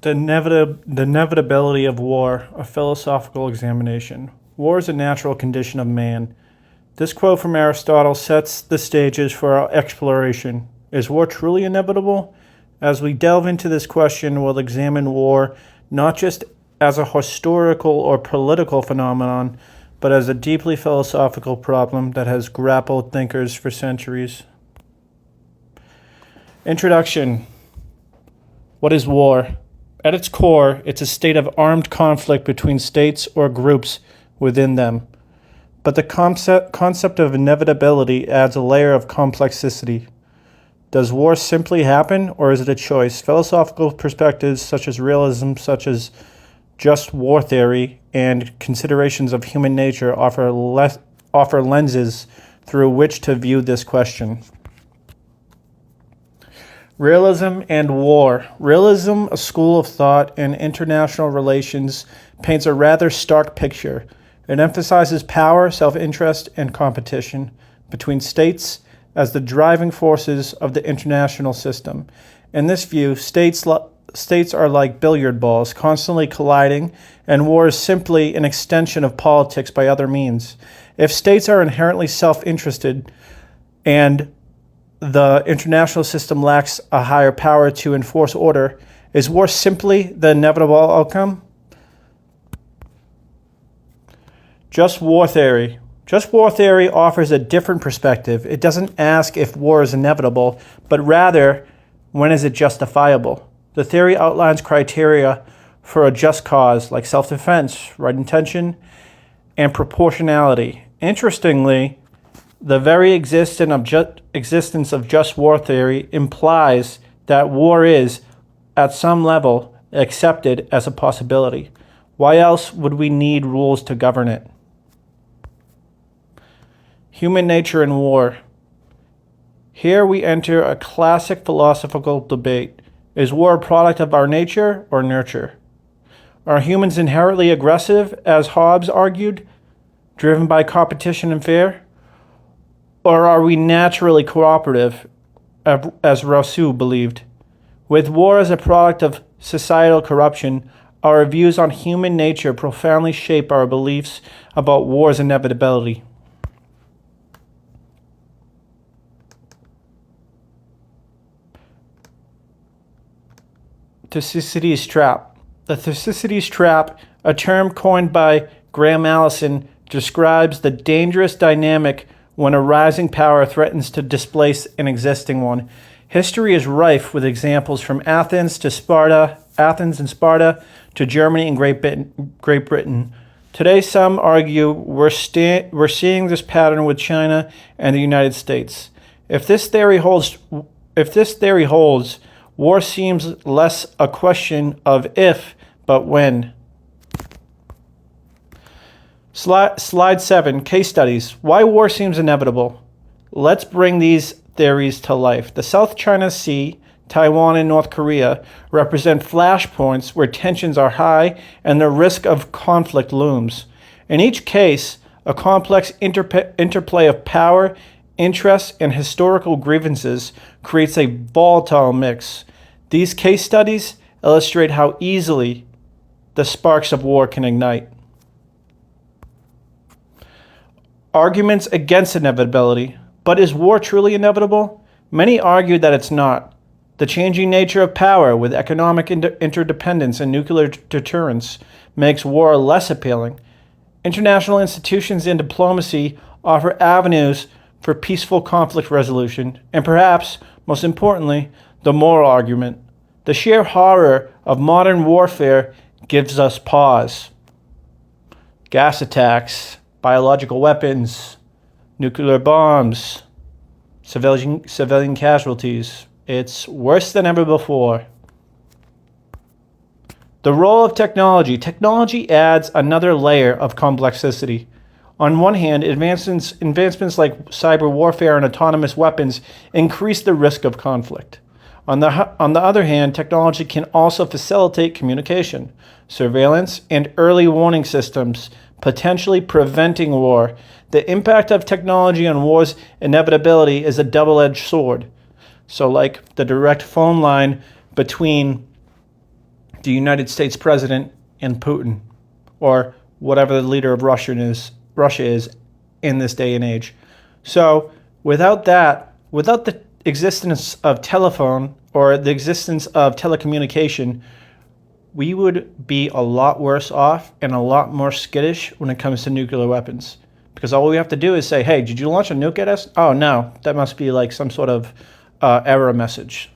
The inevitability of war, a philosophical examination. War is a natural condition of man. This quote from Aristotle sets the stages for our exploration. Is war truly inevitable? As we delve into this question, we'll examine war not just as a historical or political phenomenon, but as a deeply philosophical problem that has grappled thinkers for centuries. Introduction. What is war? At its core, it's a state of armed conflict between states or groups within them. But the concept of inevitability adds a layer of complexity. Does war simply happen, or is it a choice? Philosophical perspectives such as realism, such as just war theory, and considerations of human nature offer lenses through which to view this question. Realism and war. Realism, a school of thought in international relations, paints a rather stark picture. It emphasizes power, self-interest, and competition between states as the driving forces of the international system. In this view, states are like billiard balls, constantly colliding, and war is simply an extension of politics by other means. If states are inherently self-interested and the international system lacks a higher power to enforce order, is war simply the inevitable outcome? Just war theory. Just war theory offers a different perspective. It doesn't ask if war is inevitable, but rather, when is it justifiable? The theory outlines criteria for a just cause, like self-defense, right intention, and proportionality. Interestingly, the very existence of just war theory implies that war is, at some level, accepted as a possibility. Why else would we need rules to govern it? Human nature and war. Here we enter a classic philosophical debate. Is war a product of our nature or nurture? Are humans inherently aggressive, as Hobbes argued, driven by competition and fear? Or are we naturally cooperative, as Rousseau believed? With war as a product of societal corruption, our views on human nature profoundly shape our beliefs about war's inevitability. Thucydides' trap. The Thucydides trap, a term coined by Graham Allison, describes the dangerous dynamic when a rising power threatens to displace an existing one. History is rife with examples from Athens and Sparta to Germany and Great Britain. Today, some argue we're seeing this pattern with China and the United States. If this theory holds, war seems less a question of if, but when. Slide 7, case studies. Why war seems inevitable. Let's bring these theories to life. The South China Sea, Taiwan, and North Korea represent flashpoints where tensions are high and the risk of conflict looms. In each case, a complex interplay of power, interests, and historical grievances creates a volatile mix. These case studies illustrate how easily the sparks of war can ignite. Arguments against inevitability. But is war truly inevitable? Many argue that it's not. The changing nature of power with economic interdependence and nuclear deterrence makes war less appealing. International institutions and diplomacy offer avenues for peaceful conflict resolution, and perhaps, most importantly, the moral argument. The sheer horror of modern warfare gives us pause. Gas attacks, biological weapons, nuclear bombs, civilian casualties. It's worse than ever before. The role of technology. Technology adds another layer of complexity. On one hand, advancements like cyber warfare and autonomous weapons increase the risk of conflict. On the other hand, technology can also facilitate communication, surveillance, and early warning systems, potentially preventing war. The impact of technology on war's inevitability is a double-edged sword. So like the direct phone line between the United States president and Putin, or whatever the leader of Russia is in this day and age. So without that, without the existence of telephone or the existence of telecommunication, we would be a lot worse off and a lot more skittish when it comes to nuclear weapons. Because all we have to do is say, hey, did you launch a nuke at us? Oh, no, that must be like some sort of error message.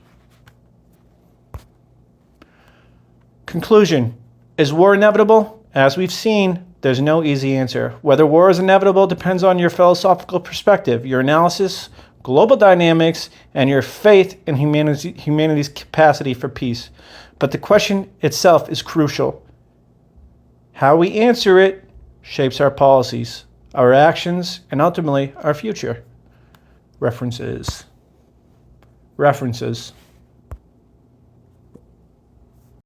Conclusion. Is war inevitable? As we've seen, there's no easy answer. Whether war is inevitable depends on your philosophical perspective, your analysis, global dynamics, and your faith in humanity's capacity for peace. But the question itself is crucial. How we answer it shapes our policies, our actions, and ultimately our future. References.